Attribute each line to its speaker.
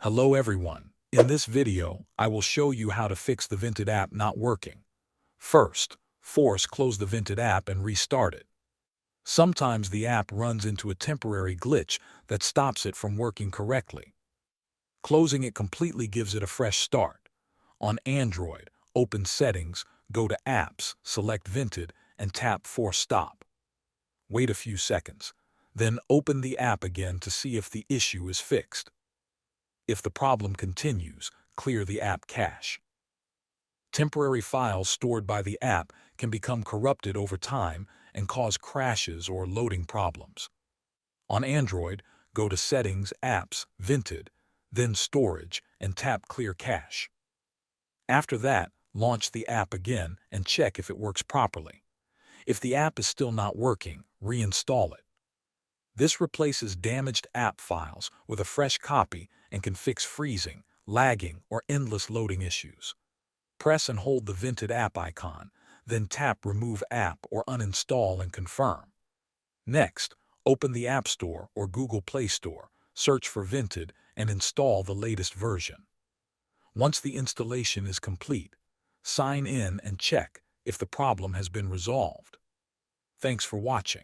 Speaker 1: Hello everyone. In this video, I will show you how to fix the Vinted app not working. First, close the Vinted app and restart it. Sometimes the app runs into a temporary glitch that stops it from working correctly. Closing it completely gives it a fresh start. On Android, open Settings, go to Apps, select Vinted, and tap Force Stop. Wait a few seconds. Then open the app again to see if the issue is fixed. If the problem continues, clear the app cache. Temporary files stored by the app can become corrupted over time and cause crashes or loading problems. On Android, go to Settings, Apps, Vinted, then Storage, and tap Clear Cache. After that, launch the app again and check if it works properly. If the app is still not working, reinstall it. This replaces damaged app files with a fresh copy and can fix freezing, lagging, or endless loading issues. Press and hold the Vinted app icon, then tap Remove App or Uninstall and confirm. Next, open the App Store or Google Play Store, search for Vinted, and install the latest version. Once the installation is complete, sign in and check if the problem has been resolved. Thanks for watching.